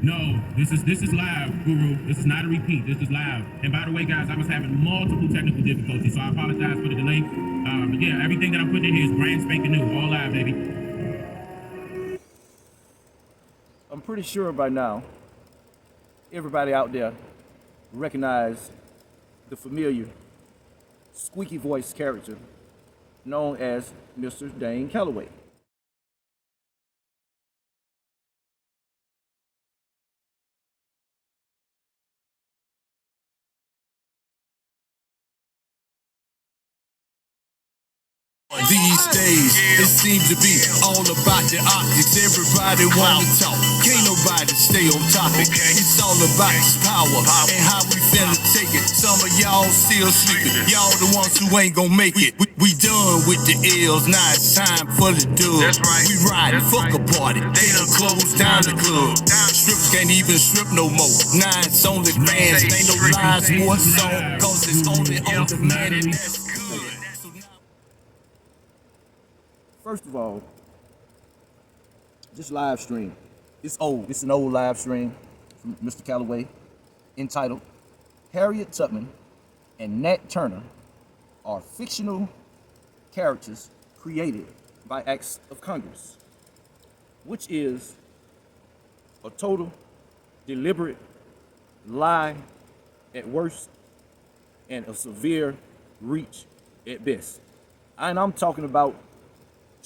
No, this is live, Guru. This is not a repeat. This is live. And by the way, guys, I was having multiple technical difficulties, so I apologize for the delay. But yeah, everything that I'm putting in here is brand spanking new, all live, baby. I'm pretty sure by now, everybody out there recognize the familiar squeaky voice character known as Mr. Dane Calloway. These days, it seems to be all about the optics. Everybody wanna talk, can't nobody stay on topic. It's all about this power and how we finna take it. Some of y'all still sleeping, y'all the ones who ain't gonna make it. We done with the L's, now it's time for the dub. We riding, fuck a party, they done closed down the club. Strippers can't even strip no more. Now it's only fans, ain't no lies, more song, cause it's only on demand and that's good. First of all, this live stream, it's old. It's an old live stream from Mr. Calloway entitled Harriet Tubman and Nat Turner are fictional characters created by acts of Congress, which is a total, deliberate lie at worst and a severe reach at best. And I'm talking about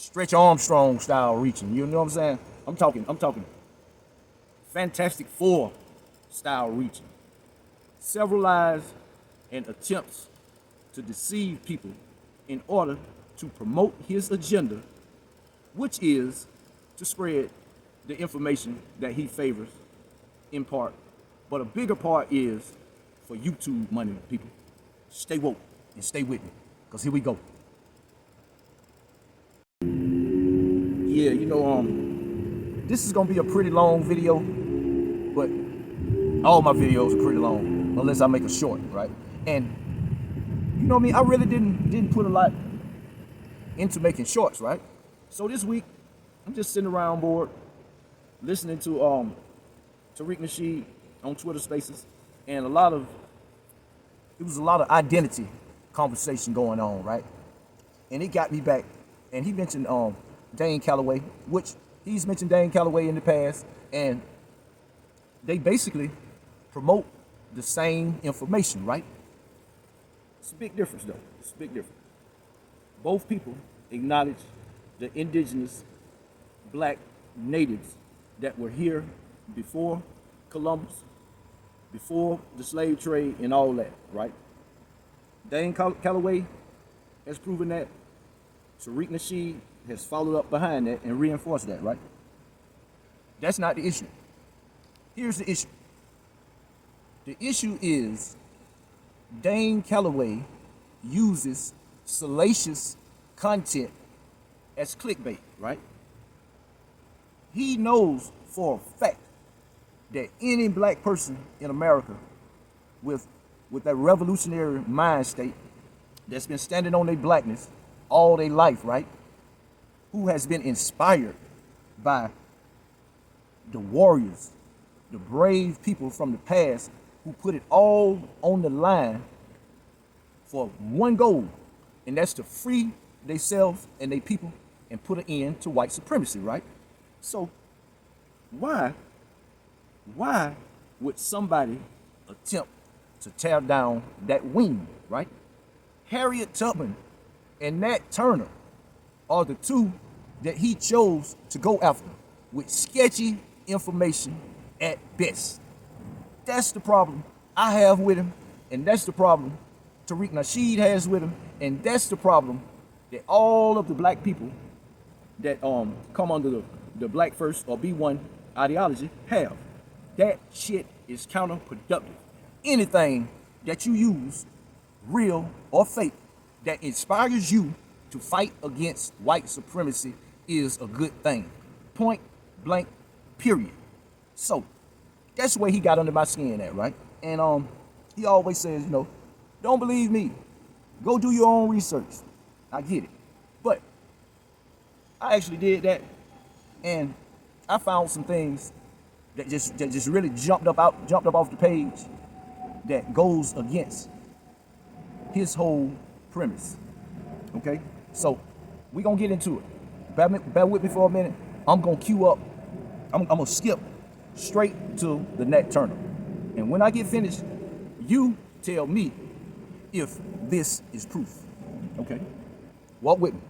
Stretch Armstrong style reaching, you know what I'm saying? I'm talking Fantastic Four style reaching. Several lies and attempts to deceive people in order to promote his agenda, which is to spread the information that he favors in part. But a bigger part is for YouTube money, people. Stay woke and stay with me, because here we go. Yeah, this is gonna be a pretty long video, but all my videos are pretty long, unless I make a short, right? And you know me, I really didn't put a lot into making shorts, right? So this week, I'm just sitting around bored, listening to Tariq Nasheed on Twitter Spaces, and it was a lot of identity conversation going on, right? And it got me back, and he mentioned Dane Calloway, which he's mentioned Dane Calloway in the past, and they basically promote the same information, right? It's a big difference, though. It's a big difference. Both people acknowledge the indigenous black natives that were here before Columbus, before the slave trade and all that, right? Dane Calloway has proven that. Tariq Nasheed has followed up behind that and reinforced that, right? That's not the issue. Here's the issue. The issue is Dane Calloway uses salacious content as clickbait, right? He knows for a fact that any black person in America with that revolutionary mind state that's been standing on their blackness all their life, right? Who has been inspired by the warriors, the brave people from the past who put it all on the line for one goal, and that's to free themselves and their people and put an end to white supremacy, right? So why would somebody attempt to tear down that wing, right? Harriet Tubman and Nat Turner are the two that he chose to go after with sketchy information at best. That's the problem I have with him, and that's the problem Tariq Nasheed has with him, and that's the problem that all of the black people that come under the Black First or B1 ideology have. That shit is counterproductive. Anything that you use, real or fake, that inspires you to fight against white supremacy is a good thing. Point blank, period. So that's the way he got under my skin at, right? And he always says, don't believe me. Go do your own research. I get it. But I actually did that, and I found some things that just really jumped up off the page that goes against his whole premise. Okay, so we're gonna get into it. Bear with me for a minute. I'm gonna queue up. I'm gonna skip straight to the Nat Turner, and when I get finished, you tell me if this is proof. Okay, walk with me.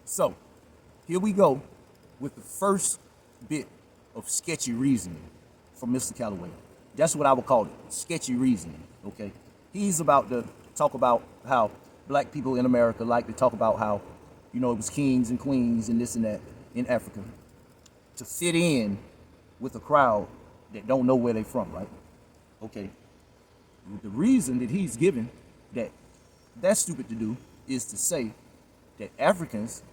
So here we go with the first bit of sketchy reasoning from Mr. Calloway. That's what I would call it, sketchy reasoning. Okay, he's about to talk about how black people in America like to talk about how, it was kings and queens and this and that in Africa to fit in with a crowd that don't know where they're from, right? Okay. The reason that he's given that that's stupid to do is to say that Africans,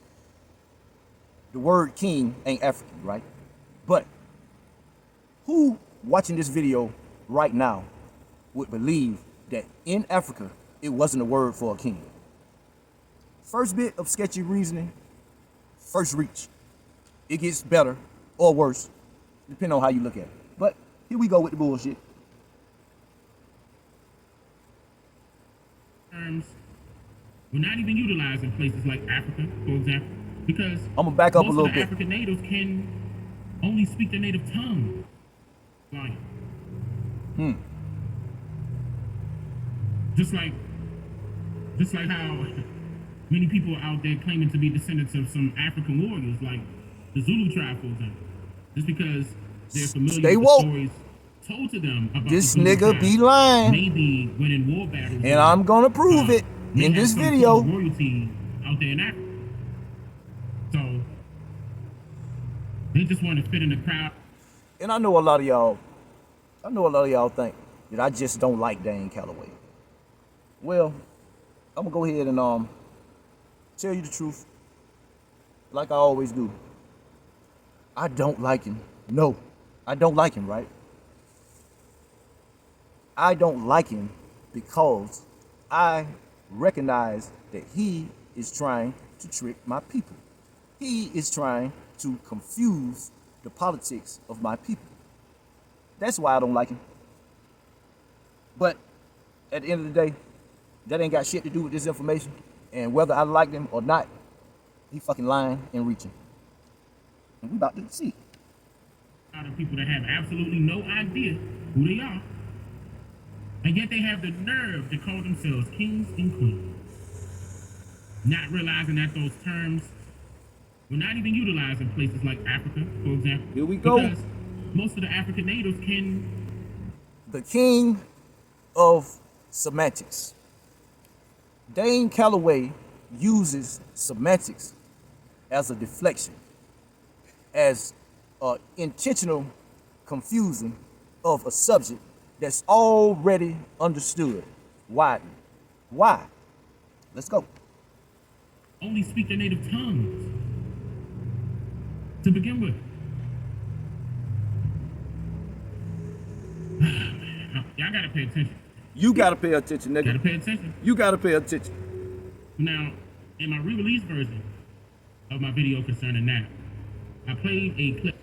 the word king ain't African, right? But who watching this video right now would believe that in Africa it wasn't a word for a king? First bit of sketchy reasoning, first reach. It gets better or worse, depending on how you look at it. But here we go with the bullshit. Terms were not even utilized in places like Africa, for example, because I'm gonna back up a most little of the bit. African natives can only speak their native tongue. Like, just like how many people are out there claiming to be descendants of some African warriors, like the Zulu tribe, for example, just because they're familiar Stay with woke. the stories told to them about This the Zulu nigga tribe, be lying. maybe winning war battles, And I'm gonna prove it may in have this some video. sort of royalty out there in Africa. So they just want to fit in the crowd. And I know a lot of y'all think that I just don't like Dane Calloway. Well, I'm gonna go ahead and tell you the truth, like I always do. I don't like him. No, I don't like him, right? I don't like him because I recognize that he is trying to trick my people. He is trying to confuse the politics of my people. That's why I don't like him. But at the end of the day, that ain't got shit to do with this information. And whether I like him or not, he fucking lying and reaching. And we about to see. A lot of people that have absolutely no idea who they are, and yet they have the nerve to call themselves kings and queens, not realizing that those terms were not even utilized in places like Africa, for example. Here we go. Because most of the African natives can. The king of semantics. Dane Calloway uses semantics as a deflection, as intentional confusing of a subject that's already understood widely. Why? Let's go. Only speak their native tongues to begin with. Y'all gotta pay attention. You gotta pay attention, nigga. Gotta pay attention. You gotta pay attention. Now, in my re-release version of my video concerning that, I played a clip.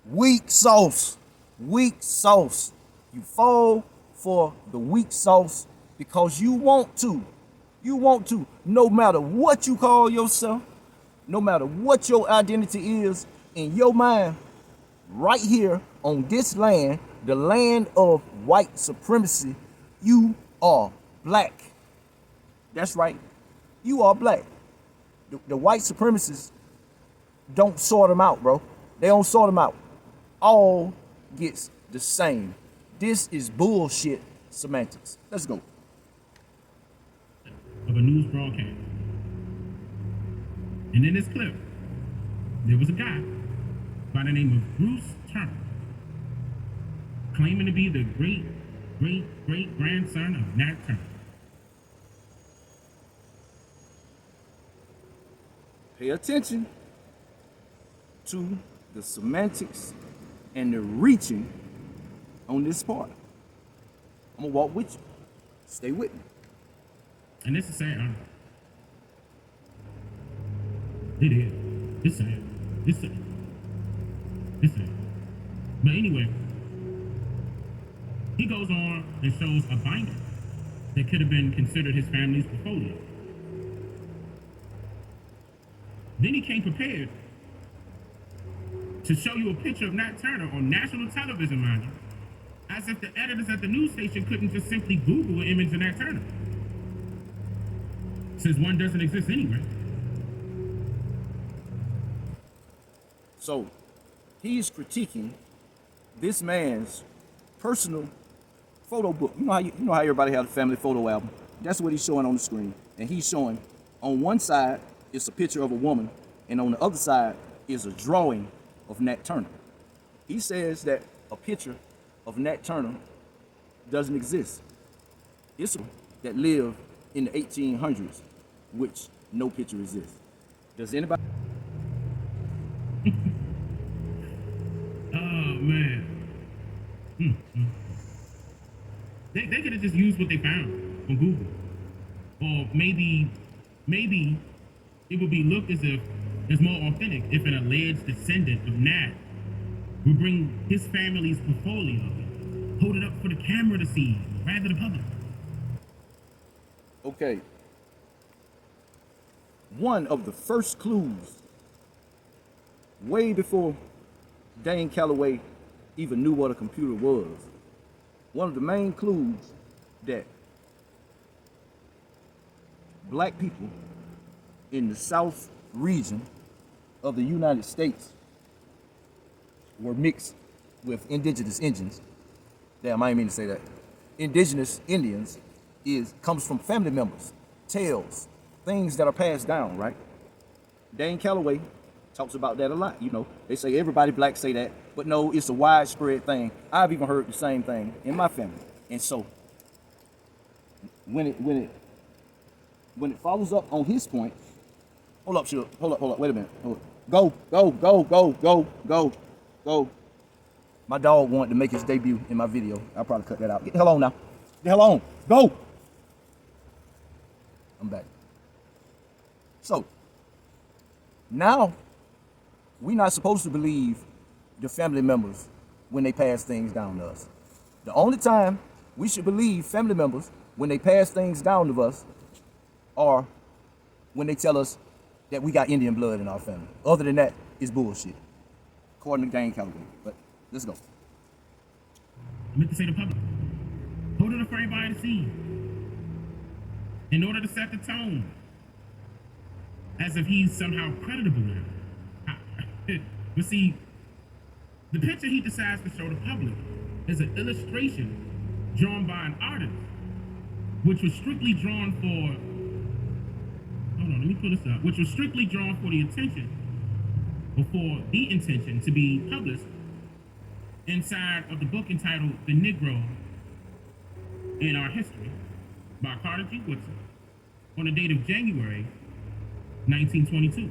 Weak sauce. Weak sauce. You fall for the weak sauce because you want to. You want to. No matter what you call yourself, no matter what your identity is in your mind, right here on this land, the land of white supremacy, you are black. That's right. You are black. The white supremacists don't sort them out, bro. They don't sort them out. All gets the same. This is bullshit semantics. Let's go. Of a news broadcast. And in this clip, there was a guy by the name of Bruce Turner, claiming to be the great grandson of Nat Turner. Pay attention to the semantics and the reaching on this part. I'm gonna walk with you. Stay with me. And this is sad. It is. It's sad. It's sad. Listen. But anyway, he goes on and shows a binder that could have been considered his family's portfolio. Then he came prepared to show you a picture of Nat Turner on national television, mind you, as if the editors at the news station couldn't just simply Google an image of Nat Turner, since one doesn't exist anyway. So he's critiquing this man's personal photo book. You know how everybody has a family photo album. That's what he's showing on the screen. And he's showing on one side it's a picture of a woman, and on the other side is a drawing of Nat Turner. He says that a picture of Nat Turner doesn't exist. It's one that lived in the 1800s, which no picture exists. Does anybody? Oh man. They could have just used what they found on Google. Or maybe it would be looked as if it's more authentic if an alleged descendant of Nat would bring his family's portfolio, hold it up for the camera to see, rather the public. Okay. One of the first clues, way before Dane Calloway even knew what a computer was, one of the main clues that black people in the South region of the United States were mixed with indigenous Indians. Damn, I didn't mean to say that. Indigenous Indians comes from family members, tales, things that are passed down, right? Dane Calloway talks about that a lot. You know, they say everybody black say that, but no, it's a widespread thing. I've even heard the same thing in my family. And so when it follows up on his point, hold up, wait a minute. Go. My dog wanted to make his debut in my video. I'll probably cut that out. Get the hell on now. Get the hell on. Go. I'm back. So now we're not supposed to believe the family members when they pass things down to us. The only time we should believe family members when they pass things down to us are when they tell us that we got Indian blood in our family. Other than that, it's bullshit, according to Dane Calloway. But let's go. I meant to say the public. Hold it up for everybody to see. In order to set the tone. As if he's somehow creditable now. But see, the picture he decides to show the public is an illustration drawn by an artist, which was strictly drawn for, hold on, let me pull this up, which was strictly drawn for the intention, or for the intention to be published inside of the book entitled The Negro in Our History by Carter G. Woodson on the date of January 1922.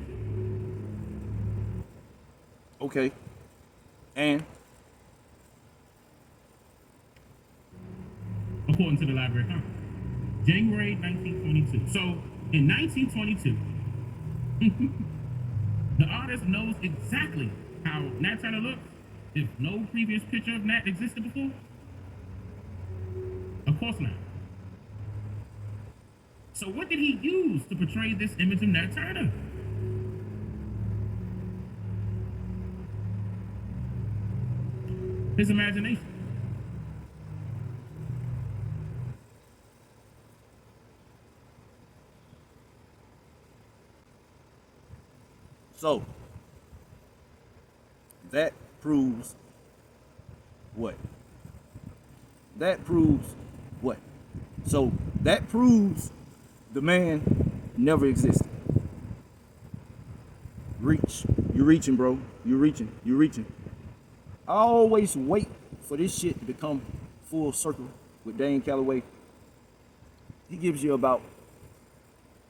Okay. And according to the Library of Congress. January 1922. So in 1922, the artist knows exactly how Nat Turner looks if no previous picture of Nat existed before? Of course not. So what did he use to portray this image of Nat Turner? His imagination. so that proves what? That proves what? So that proves the man never existed. Reach. You're reaching, bro. You're reaching. I always wait for this shit to become full circle with Dane Calloway. He gives you about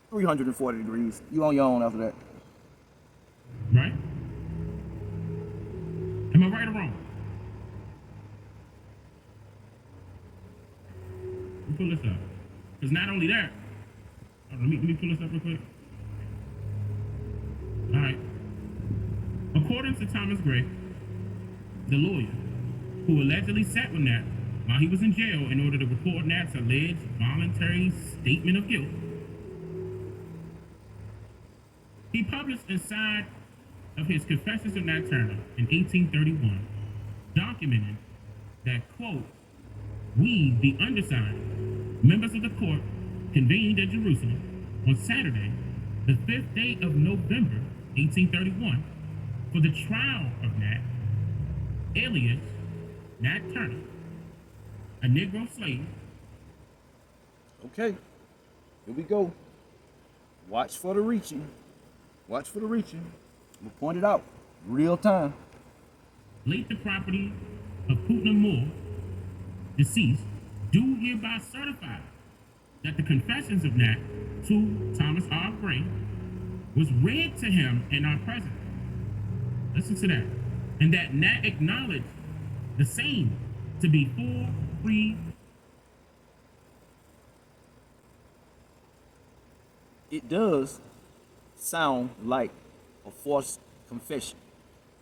340 degrees. You on your own after that. Right? Am I right or wrong? Let me pull this up. Because not only that, let me pull this up real quick. All right. According to Thomas Gray, the lawyer, who allegedly sat with Nat while he was in jail in order to record Nat's alleged voluntary statement of guilt. He published inside of his Confessions of Nat Turner in 1831, documenting that, quote, "We, the undersigned, members of the court, convened at Jerusalem on Saturday, the 5th day of November, 1831, for the trial of Nat, alias Nat Turner, a Negro slave." Okay, here we go. Watch for the reaching. Watch for the reaching. I'm gonna point it out. Real time. Late the property of Putnam Moore, deceased, do hereby certify that the Confessions of Nat to Thomas R. Gray was read to him in our presence. Listen to that. And that Nat acknowledged the same to be full, free. It does sound like a forced confession.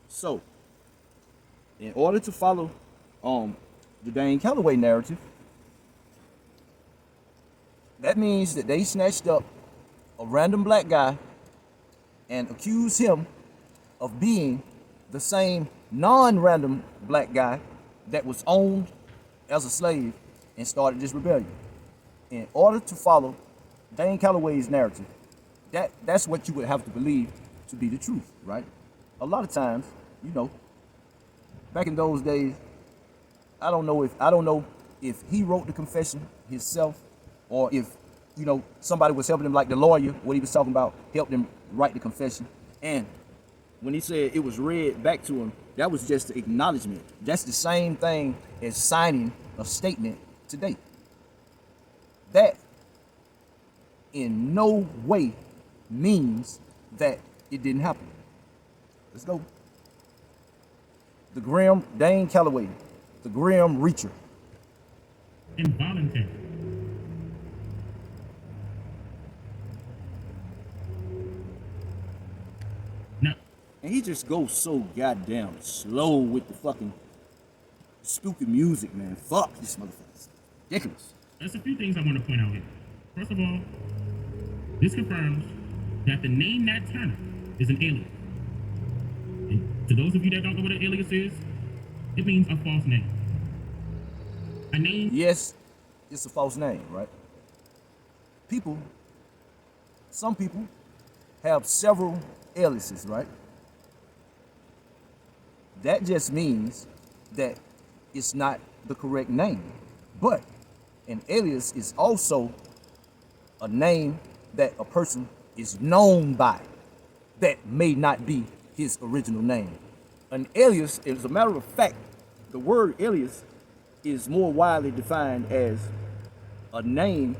So, in order to follow the Dane Calloway narrative, that means that they snatched up a random black guy and accused him of being the same non-random black guy that was owned as a slave and started this rebellion. In order to follow Dane Calloway's narrative, that's what you would have to believe to be the truth, right? A lot of times, you know, back in those days, I don't know if he wrote the confession himself, or if, you know, somebody was helping him, like the lawyer, what he was talking about, helped him write the confession. And when he said it was read back to him, that was just the acknowledgement. That's the same thing as signing a statement today. That in no way means that it didn't happen. Let's go. Dane Calloway, the Grim Reacher. Involuntary. Now, And he just goes so goddamn slow with the fucking spooky music, man. Fuck this motherfucker. It's ridiculous. there's a few things I want to point out here. First of all, this confirms that the name Nat Turner is an alias. And to those of you that don't know what an alias is, it means a false name. A name. Yes, it's a false name, right? Some people have several aliases, right? That just means that it's not the correct name. But an alias is also a name that a person is known by that may not be his original name. An alias, as a matter of fact, the word alias is more widely defined as a name,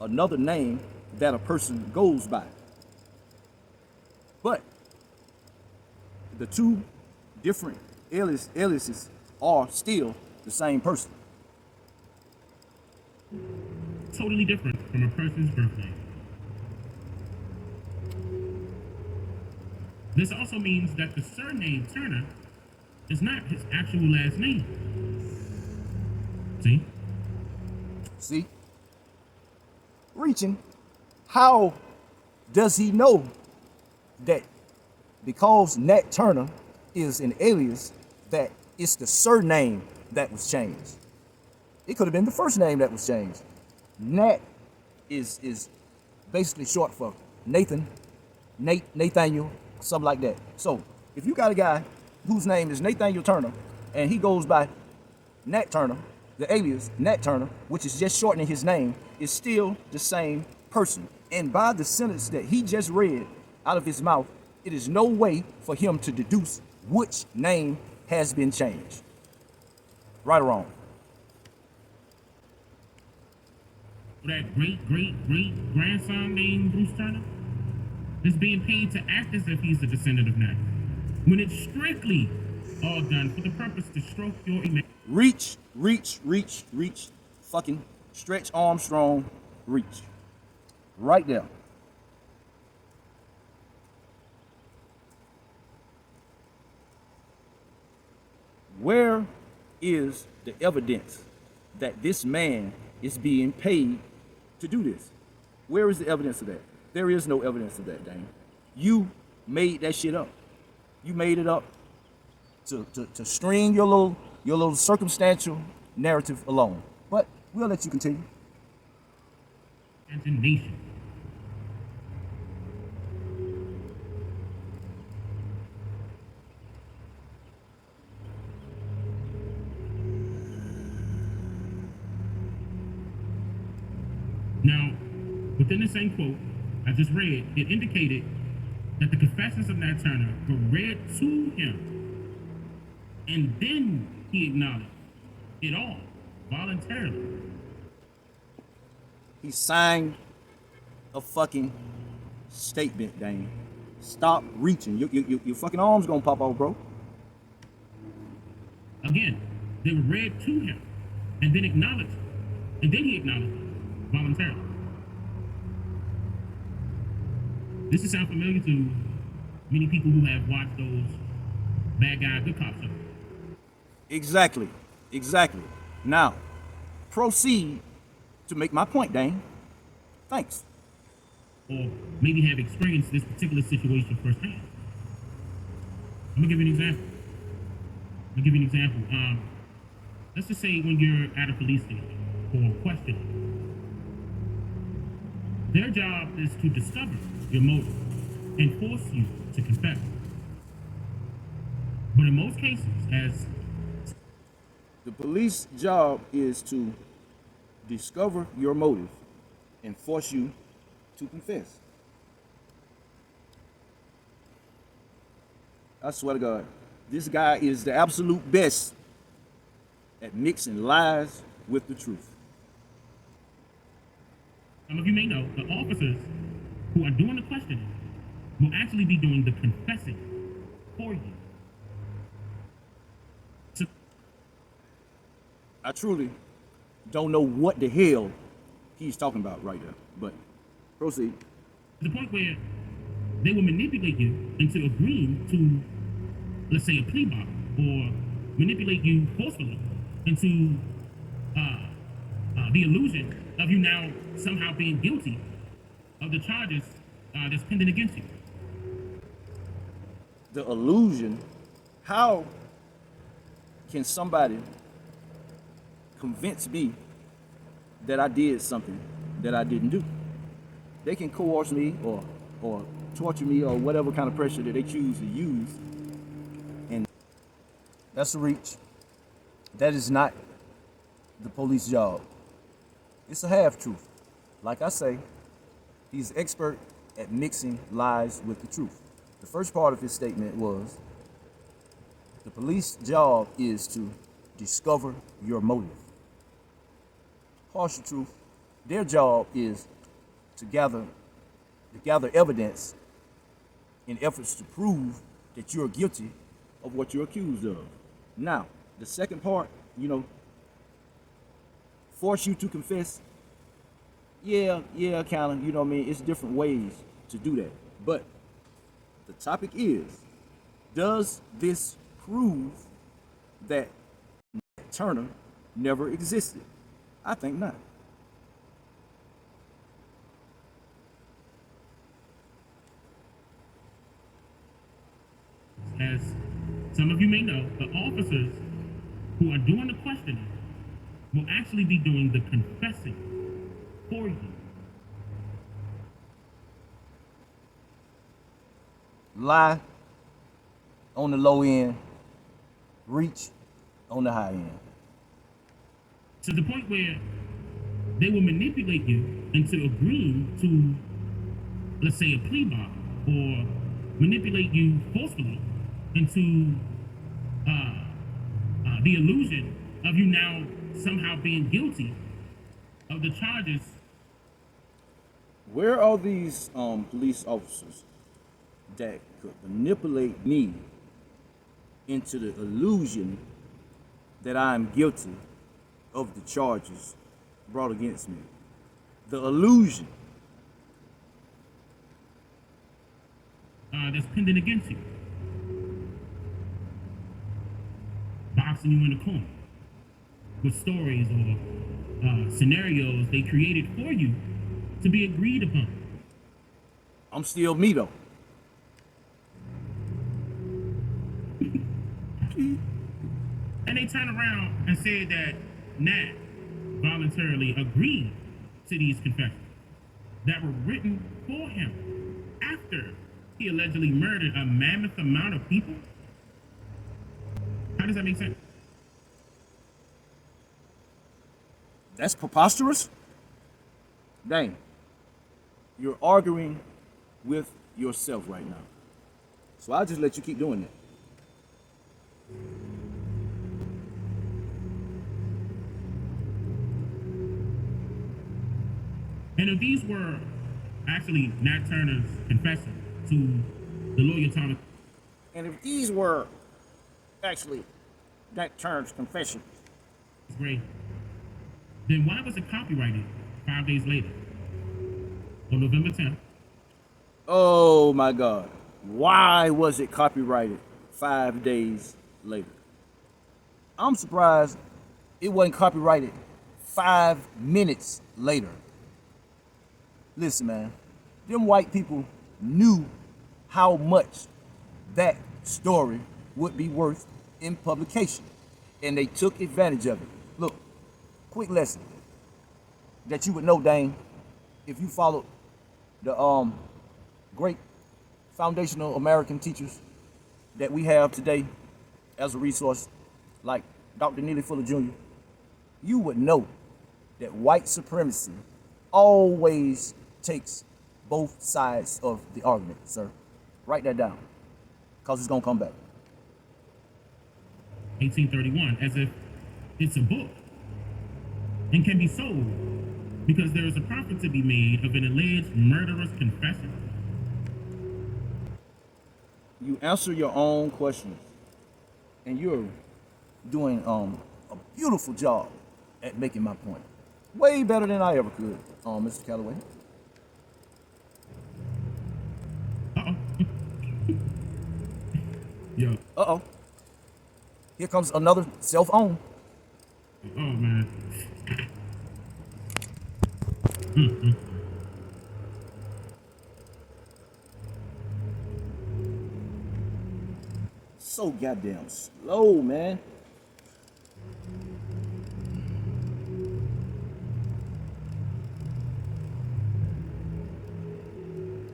another name that a person goes by. But the two different aliases are still the same person. Totally different from a person's birth name. This also means that the surname Turner is not his actual last name. See? Reaching. How does he know that because Nat Turner is an alias, that it's the surname that was changed? It could have been the first name that was changed. Nat is basically short for Nathaniel, something like that. So if you got a guy whose name is Nathaniel Turner and he goes by Nat Turner, the alias Nat Turner, which is just shortening his name, is still the same person. And by the sentence that he just read out of his mouth, it is no way for him to deduce which name has been changed. Right or wrong? That great-great-great-grandson named Bruce Turner is being paid to act as if he's a descendant of Nat, when it's strictly all done for the purpose to stroke your image. Reach. Fucking Stretch Armstrong, reach. Right there. Where is the evidence that this man is being paid to do this? Where is the evidence of that? There is no evidence of that, Dane. You made that shit up. You made it up to string your little circumstantial narrative along. But we'll let you continue. As a nation. Now, within the same quote I just read, it indicated that the confessions of Nat Turner were read to him, and then he acknowledged it all voluntarily. He signed a fucking statement, Dane. Stop reaching. Your fucking arm's gonna pop off, bro. Again, they were read to him, and then acknowledged, and then he acknowledged it voluntarily. This is sound familiar to many people who have watched those bad guy, good cop shows. Exactly. Now, proceed to make my point, Dane. Thanks. Or maybe have experienced this particular situation firsthand. I'm gonna give you an example. Let's just say when you're at a police station for questioning, their job is to discover your motive and force you to confess. But in most cases, as the police job is to discover your motive and force you to confess. I swear to God, this guy is the absolute best at mixing lies with the truth. some of you may know, the officers who are doing the questioning will actually be doing the confessing for you. I truly don't know what the hell he's talking about right there, but proceed. To the point where they will manipulate you into agreeing to, let's say, a plea bargain, or manipulate you forcefully into the illusion of you now somehow being guilty of the charges that's pending against you. The illusion? How can somebody convince me that I did something that I didn't do? They can coerce me or torture me or whatever kind of pressure that they choose to use. And that's a reach. That is not the police job. It's a half-truth. Like I say, he's expert at mixing lies with the truth. The first part of his statement was, the police job is to discover your motive. Partial truth. Their job is to gather evidence in efforts to prove that you're guilty of what you're accused of. Now, the second part, force you to confess. Yeah, kind of, what I mean? It's different ways to do that. But the topic is, does this prove that Turner never existed? I think not. As some of you may know, the officers who are doing the questioning will actually be doing the confessing for you. Lie on the low end, reach on the high end. To the point where they will manipulate you into agreeing to, let's say, a plea bargain, or manipulate you forcefully into the illusion of you now somehow being guilty of the charges. Where are these police officers that could manipulate me into the illusion that I'm guilty of the charges brought against me? The illusion That's pending against you. By boxing you in the corner with stories or scenarios they created for you to be agreed upon. I'm still me though. And they turned around and said that Nat voluntarily agreed to these confessions that were written for him after he allegedly murdered a mammoth amount of people. How does that make sense? That's preposterous. Dang, you're arguing with yourself right now. So I'll just let you keep doing it. And if these were actually Nat Turner's confession to the lawyer Thomas, And if these were actually Nat Turner's confession, Gray, then why was it copyrighted 5 days later, on November 10th? oh my God, why was it copyrighted 5 days later? I'm surprised it wasn't copyrighted 5 minutes later. Listen, man, them white people knew how much that story would be worth in publication, and they took advantage of it. Look, quick lesson that you would know, Dane, if you followed the great foundational American teachers that we have today as a resource, like Dr. Neely Fuller Jr., you would know that white supremacy always takes both sides of the argument, sir. Write that down, because it's going to come back. 1831, as if it's a book and can be sold because there is a profit to be made of an alleged murderer's confession. You answer your own questions, and you're doing a beautiful job at making my point. Way better than I ever could, Mr. Calloway. Yo. Uh-oh. Here comes another cell phone. Oh, man. So goddamn slow, man.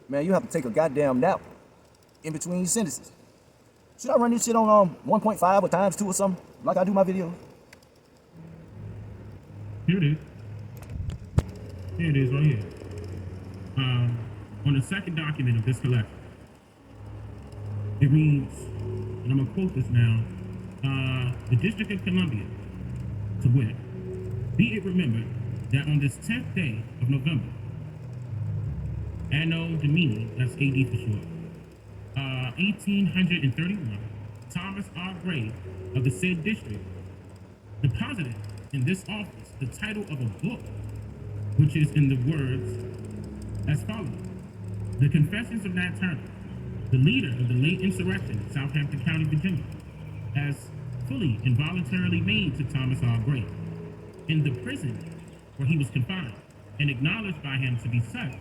Man, you have to take a goddamn nap in between sentences. Should I run this shit on 1.5 or times 2 or something, like I do my videos? Here it is. Here it is right here. On the second document of this collection, it reads, and I'm going to quote this now, the District of Columbia, to wit, be it remembered that on this 10th day of November, Anno Domini, that's AD for short, 1831, Thomas R. Gray of the said district deposited in this office the title of a book, which is in the words as follows: The Confessions of Nat Turner, the leader of the late insurrection in Southampton County, Virginia, as fully and voluntarily made to Thomas R. Gray in the prison where he was confined, and acknowledged by him to be such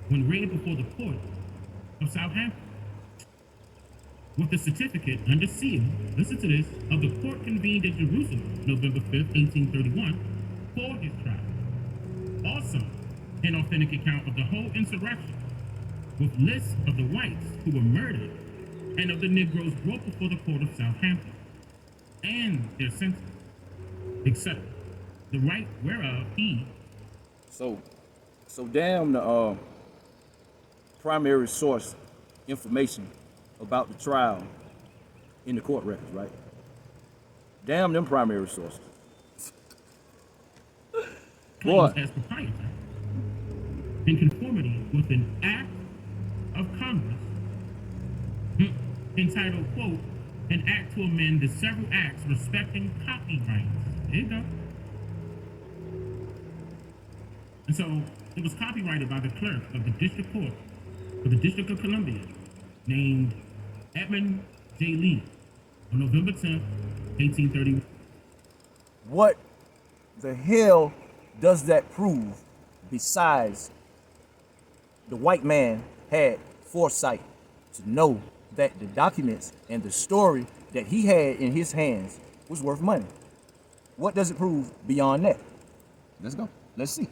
when read before the court of Southampton, with the certificate under seal, listen to this, of the court convened at Jerusalem, November 5th, 1831, for his trial. Also, an authentic account of the whole insurrection, with lists of the whites who were murdered and of the Negroes brought before the court of Southampton, and their sentence, except the right whereof he. So damn the primary source information about the trial in the court records, right? Damn them primary sources. Boy. As proprietor, in conformity with an act of Congress entitled, quote, an act to amend the several acts respecting copyrights. There you go. And so it was copyrighted by the clerk of the district court for the District of Columbia, named Edmund J. Lee, on November 10th, 1831. What the hell does that prove besides the white man had foresight to know that the documents and the story that he had in his hands was worth money? What does it prove beyond that? Let's go. Let's see.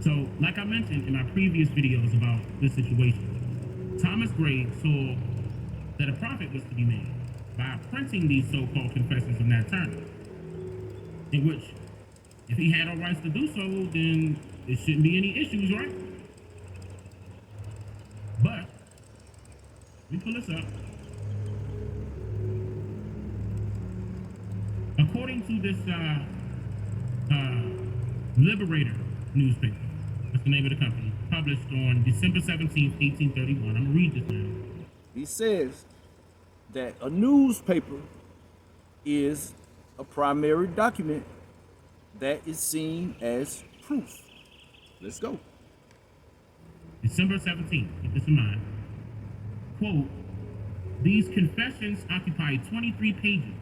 So, like I mentioned in my previous videos about this situation, Thomas Gray saw that a profit was to be made by printing these so-called confessions of Nat Turner, in which, if he had all rights to do so, then there shouldn't be any issues, right? But, let me pull this up. According to this Liberator newspaper, that's the name of the company, published on December 17th, 1831. I'm going to read this now. He says that a newspaper is a primary document that is seen as proof. Let's go. December 17th, keep this in mind. Quote, these confessions occupy 23 pages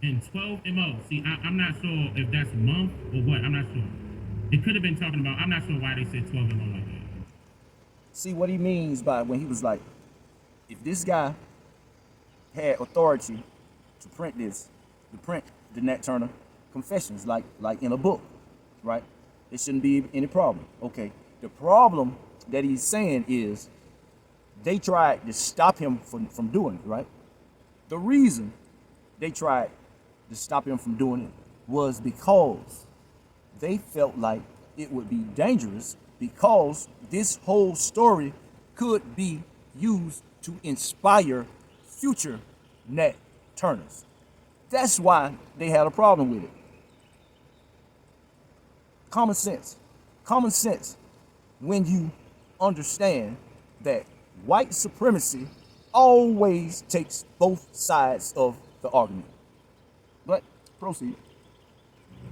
and 12 MO. See, I'm not sure if that's a month or what. I'm not sure. It could have been talking about, I'm not sure why they said 12 MO like that. See what he means by when he was like, if this guy had authority to print this, to print the Nat Turner confessions like in a book, right? There shouldn't be any problem. Okay. The problem that he's saying is they tried to stop him from doing it, right? The reason they tried to stop him from doing it was because they felt like it would be dangerous because this whole story could be used to inspire future Nat Turners. That's why they had a problem with it. Common sense. Common sense when you understand that white supremacy always takes both sides of the argument. But proceed.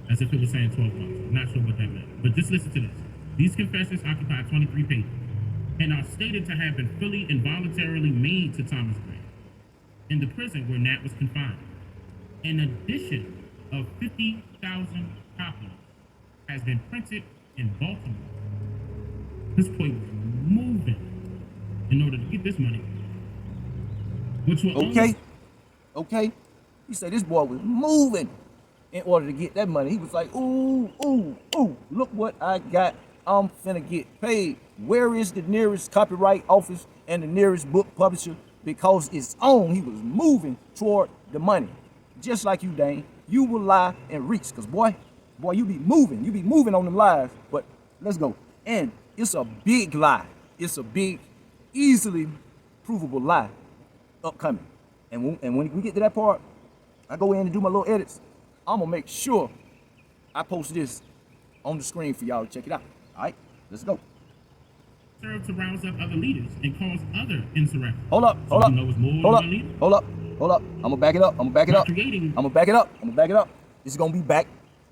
As if it was saying 12 months. I'm not sure what that meant. But just listen to this. These confessions occupy 23 pages and are stated to have been fully and voluntarily made to Thomas Gray in the prison where Nat was confined. An edition of 50,000 copies has been printed in Baltimore. This boy was moving in order to get this money. Which will Okay. He said this boy was moving in order to get that money. He was like, ooh, look what I got. I'm finna get paid. Where is the nearest copyright office and the nearest book publisher? Because it's on. He was moving toward the money. Just like you, Dane. You will lie and reach. Because boy, you be moving. You be moving on them lies. But let's go. And it's a big lie. It's a big, easily provable lie upcoming. And when we get to that part, I go in and do my little edits. I'm going to make sure I post this on the screen for y'all to check it out. All right, let's go. Serve to rouse up other leaders and cause other insurrections. Hold up. I'm going to back it up. This is going to be back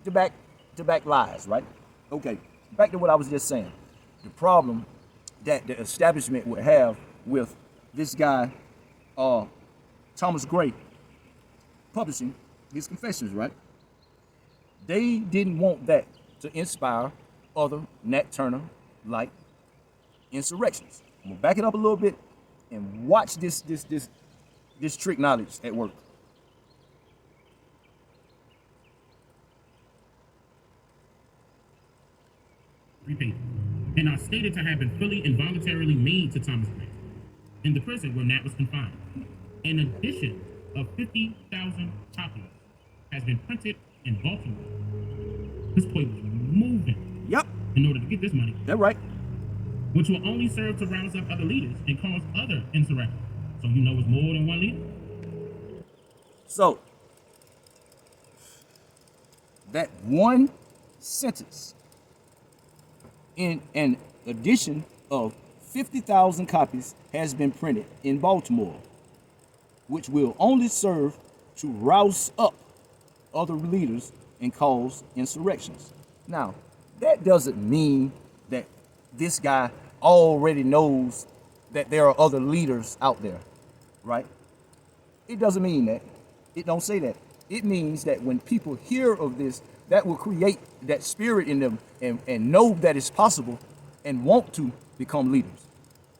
to back lies, right? Okay, back to what I was just saying. The problem that the establishment would have with this guy, Thomas Gray, publishing his confessions, right? They didn't want that to inspire other Nat Turner-like insurrections. I'm gonna back it up a little bit and watch this trick knowledge at work. And are stated to have been fully and voluntarily made to Thomas Gray in the prison where Nat was confined. An edition of 50,000 copies has been printed in Baltimore. This boy was moving. Yep. In order to get this money. That's right. Which will only serve to rouse up other leaders and cause other insurrections. So you know it's more than one leader? So, that one sentence in an edition of 50,000 copies has been printed in Baltimore, which will only serve to rouse up other leaders and cause insurrections. Now, that doesn't mean that this guy already knows that there are other leaders out there, right? It doesn't mean that. It don't say that. It means that when people hear of this, that will create that spirit in them and know that it's possible and want to become leaders.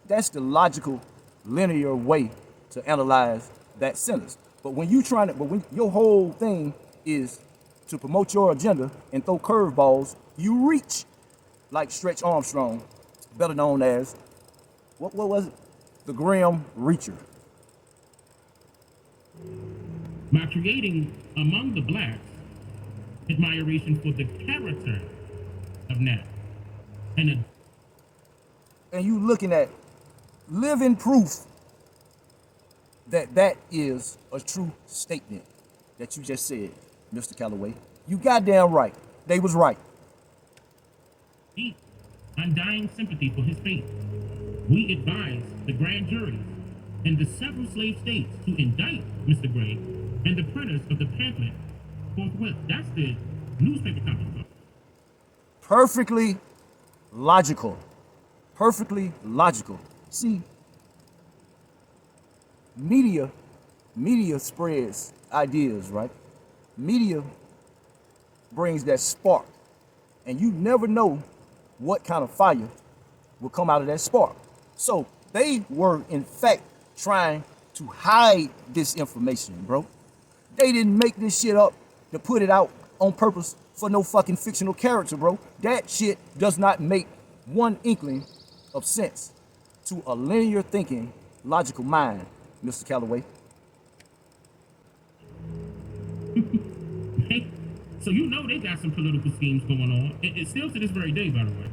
That's the logical, linear way to analyze that sentence. But when when your whole thing is to promote your agenda and throw curveballs, you reach like Stretch Armstrong, better known as, what was it? The Grim Reacher. By creating among the blacks admiration for the character of Nat. And you looking at living proof that that is a true statement that you just said, Mr. Calloway. You goddamn right. They was right. deep, undying sympathy for his fate, we advise the grand juries in the several slave states to indict Mr. Gray and the printers of the pamphlet forthwith. That's the newspaper company. Perfectly logical. Perfectly logical. See, media spreads ideas, right? Media brings that spark, and you never know what kind of fire will come out of that spark. So they were in fact trying to hide this information, bro. They didn't make this shit up to put it out on purpose for no fucking fictional character, bro. That shit does not make one inkling of sense to a linear thinking, logical mind, Mr. Calloway. So you know they got some political schemes going on. It's still to this very day, by the way.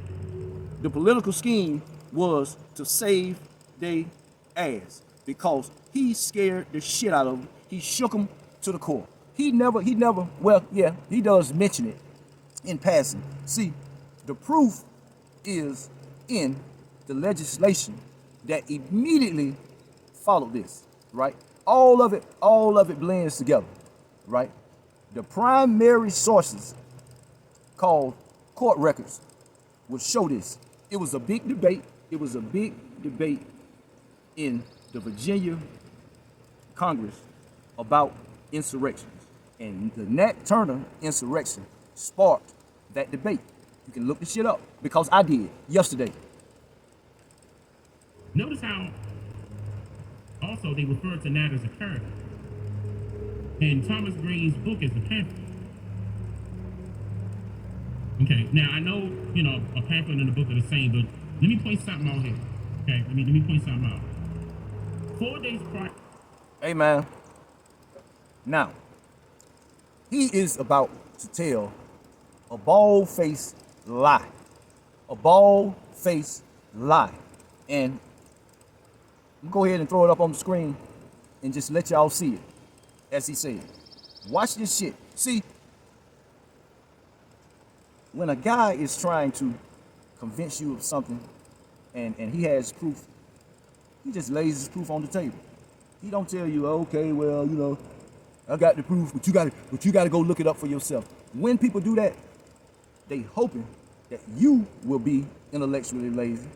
The political scheme was to save their ass because he scared the shit out of them. He shook them to the core. He never, well, yeah, he does mention it in passing. See, the proof is in the legislation that immediately followed this, right? All of it blends together, right? The primary sources called court records will show this. It was a big debate. It was a big debate in the Virginia Congress about insurrections. And the Nat Turner insurrection sparked that debate. You can look the shit up because I did yesterday. Notice how also they refer to Nat as a character. And Thomas Green's book is a pamphlet. Okay, now I know, a pamphlet and a book are the same, but let me point something out here. Okay, let me point something out. 4 days prior. Hey man. Now, he is about to tell a bald-faced lie. A bald-faced lie. And go ahead and throw it up on the screen and just let y'all see it. As he said, watch this shit. See, when a guy is trying to convince you of something and he has proof, he just lays his proof on the table. He don't tell you, okay, well, I got the proof, but you gotta go look it up for yourself. When people do that, they hoping that you will be intellectually lazy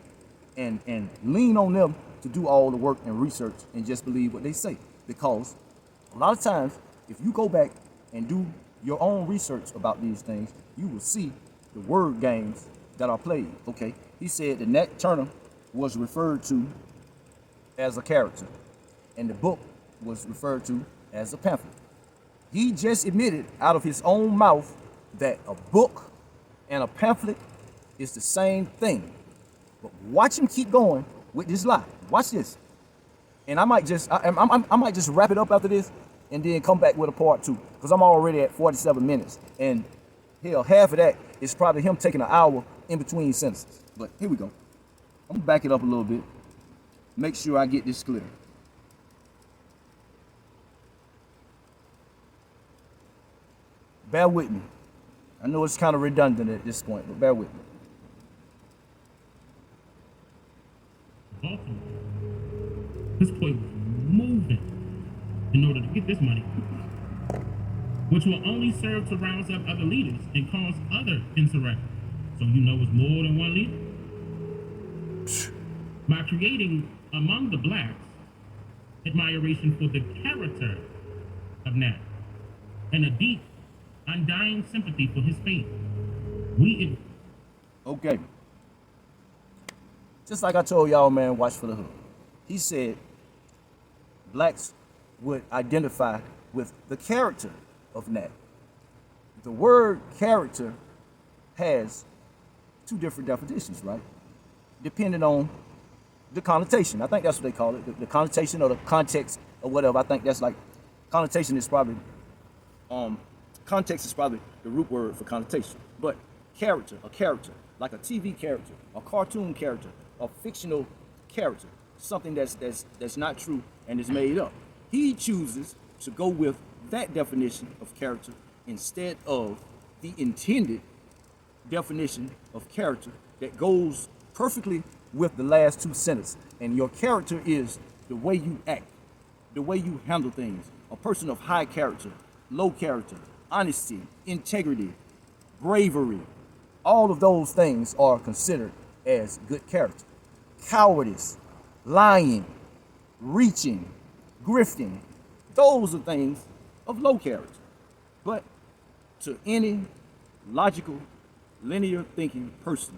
and lean on them to do all the work and research and just believe what they say. Because a lot of times, if you go back and do your own research about these things, you will see the word games that are played, okay? He said that Nat Turner was referred to as a character, and the book was referred to as a pamphlet. He just admitted out of his own mouth that a book and a pamphlet is the same thing. But watch him keep going with this lie. Watch this. And I might just wrap it up after this and then come back with a part two, because I'm already at 47 minutes. And hell, half of that is probably him taking an hour in between sentences. But here we go. I'm gonna back it up a little bit. Make sure I get this clear. Bear with me. I know it's kind of redundant at this point, but bear with me. Baltimore. This boy was moving in order to get this money, which will only serve to rouse up other leaders and cause other insurrections. So you know it's more than one leader? By creating among the blacks admiration for the character of Nat and a deep, undying sympathy for his fate. Okay. Just like I told y'all, man, watch for the hook. He said blacks would identify with the character of Nat. The word character has two different definitions, right? Depending on the connotation. I think that's what they call it. The connotation or the context or whatever. I think that's like, connotation is probably, context is probably the root word for connotation. But character, a character, like a TV character, a cartoon character, a fictional character, something that's not true and is made up. He chooses to go with that definition of character instead of the intended definition of character that goes perfectly with the last two sentences. And your character is the way you act, the way you handle things. A person of high character, low character, honesty, integrity, bravery, all of those things are considered as good character. Cowardice, lying, reaching, grifting, those are things of low character. But to any logical, linear thinking person,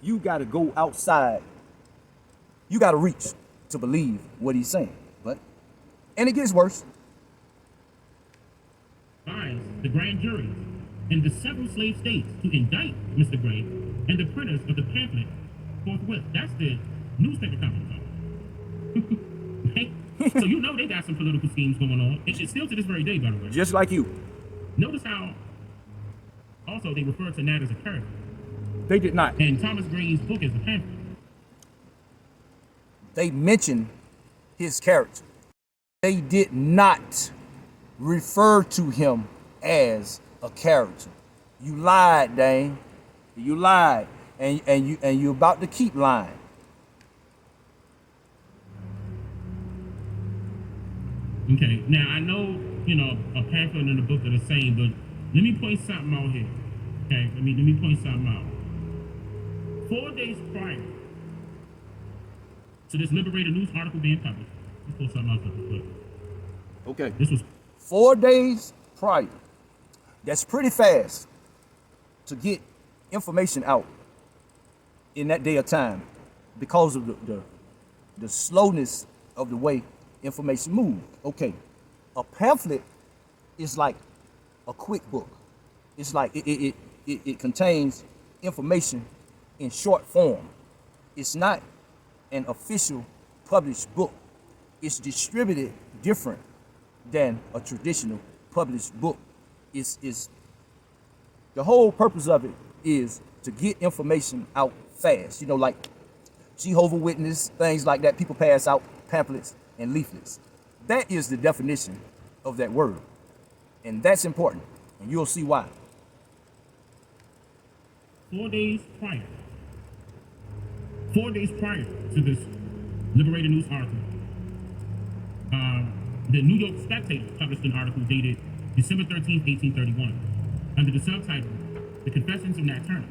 you got to go outside. You got to reach to believe what he's saying. And it gets worse. The grand juries in the several slave states to indict Mr. Gray and the printers of the pamphlet forthwith. That's the newspaper company. Right? So you know they got some political schemes going on. It's still to this very day, by the way. Just like you. Notice how also they refer to Nat as a character. They did not. And Thomas Gray's book is a pamphlet. They mentioned his character. They did not refer to him as a character. You lied, Dane. You lied, and you're about to keep lying. Okay, now I know, a pamphlet and a book are the same, but let me point something out here. Okay, let me point something out. 4 days prior to this Liberator News article being published, let's pull something else up real quick. Okay. This was 4 days prior. That's pretty fast to get information out in that day of time because of the slowness of the way information moved. Okay. A pamphlet is like a quick book. It's like it contains information in short form. It's not an official published book. It's distributed different than a traditional published book. Is the whole purpose of it is to get information out fast. Like Jehovah's Witness, things like that. People pass out pamphlets and leaflets. That is the definition of that word. And that's important. And you'll see why. 4 days prior. 4 days prior to this Liberator News article, the New York Spectator published an article dated December 13th, 1831, under the subtitle, The Confessions of Nat Turner.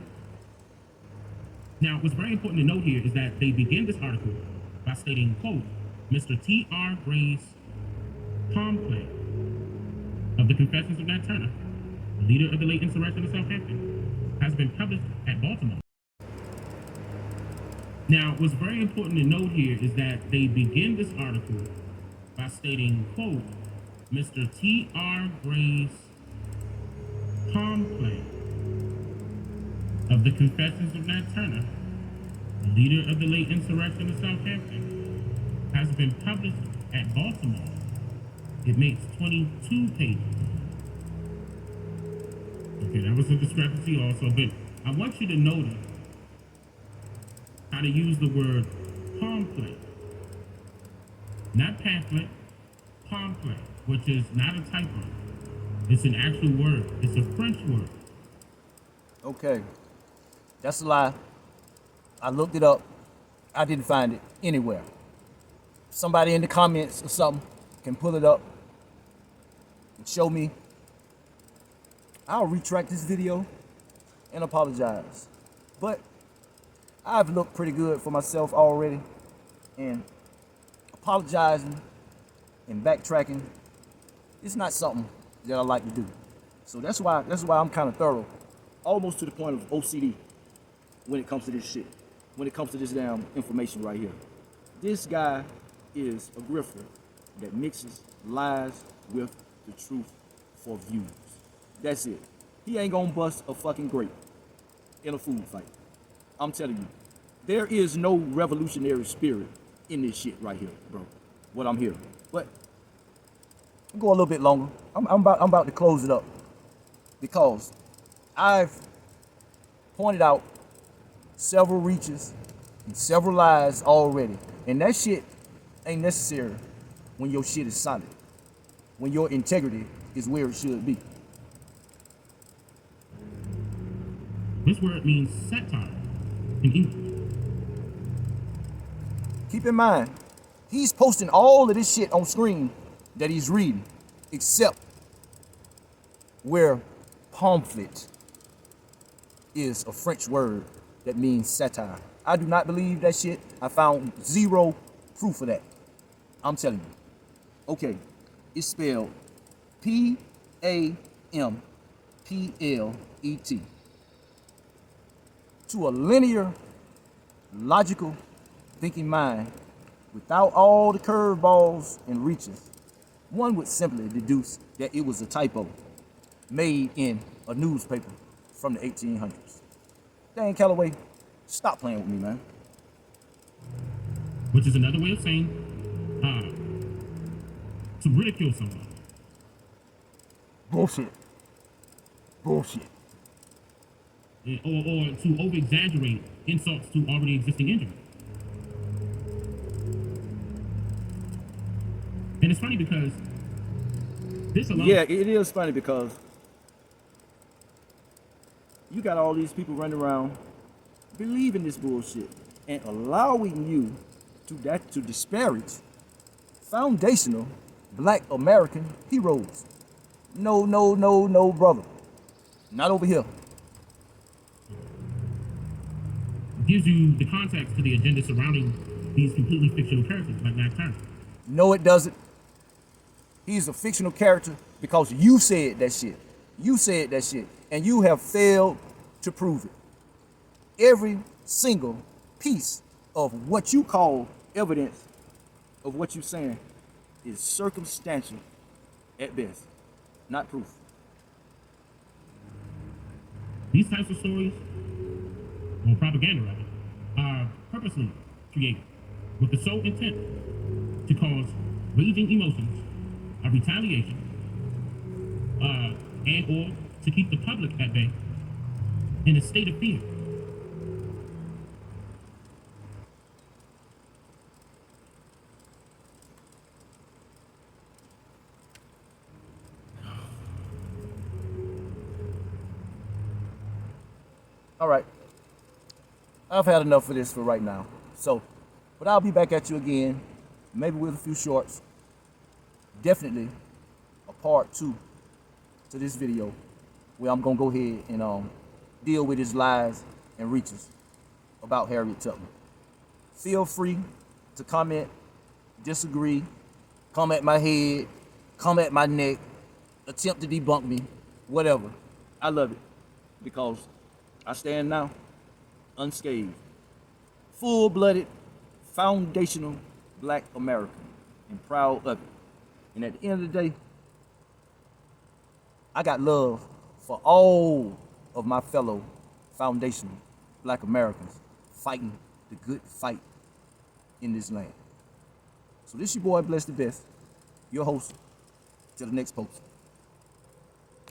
Now, what's very important to note here is that they begin this article by stating, quote, Mr. T.R. Gray's pamphlet of The Confessions of Nat Turner, the leader of the late insurrection of Southampton, has been published at Baltimore. Now, what's very important to note here is that they begin this article by stating, quote, Mr. T.R. Gray's pamphlet of The Confessions of Nat Turner, the leader of the late insurrection of Southampton, has been published at Baltimore. It makes 22 pages. Okay, that was a discrepancy also, but I want you to notice how to use the word pamphlet. Not pamphlet, pamphlet, which is not a typo. It's an actual word. It's a French word. Okay. That's a lie. I looked it up. I didn't find it anywhere. Somebody in the comments or something can pull it up and show me. I'll retract this video and apologize. But I've looked pretty good for myself already, and apologizing and backtracking, it's not something that I like to do. So that's why I'm kind of thorough, almost to the point of OCD when it comes to this shit, when it comes to this damn information right here. This guy is a grifter that mixes lies with the truth for views. That's it. He ain't gonna bust a fucking grape in a food fight. I'm telling you, there is no revolutionary spirit in this shit right here, bro. What I'm hearing. But I'll go a little bit longer. I'm about to close it up because I've pointed out several reaches and several lies already. And that shit ain't necessary when your shit is solid, when your integrity is where it should be. This word means satire in English. Keep in mind, he's posting all of this shit on screen that he's reading, except where pamphlet is a French word that means satire. I do not believe that shit. I found zero proof of that. I'm telling you. Okay, it's spelled P-A-M-P-L-E-T. To a linear, logical thinking mind, without all the curveballs and reaches, one would simply deduce that it was a typo made in a newspaper from the 1800s. Dane Calloway, stop playing with me, man. Which is another way of saying to ridicule someone. Bullshit. Bullshit. Or to over-exaggerate insults to already existing injuries. And it's funny because this alone... Yeah, it is funny because you got all these people running around believing this bullshit and allowing you to disparage foundational Black American heroes. No, brother. Not over here. Gives you the context to the agenda surrounding these completely fictional characters like Matt Turner. No, it doesn't. He's a fictional character because you said that shit. You said that shit, and you have failed to prove it. Every single piece of what you call evidence of what you're saying is circumstantial at best, not proof. These types of stories, or propaganda rather, are purposely created with the sole intent to cause raging emotions of retaliation and or to keep the public at bay in a state of fear. All right. I've had enough of this for right now. So, but I'll be back at you again, maybe with a few shorts. Definitely a part 2 to this video where I'm gonna go ahead and deal with his lies and reaches about Harriet Tubman. Feel free to comment, disagree, come at my head, come at my neck, attempt to debunk me, whatever. I love it because I stand now unscathed, full-blooded, foundational Black American, and proud of it. And at the end of the day, I got love for all of my fellow foundational Black Americans fighting the good fight in this land. So this your boy, Bless the Best, your host. Till the next post.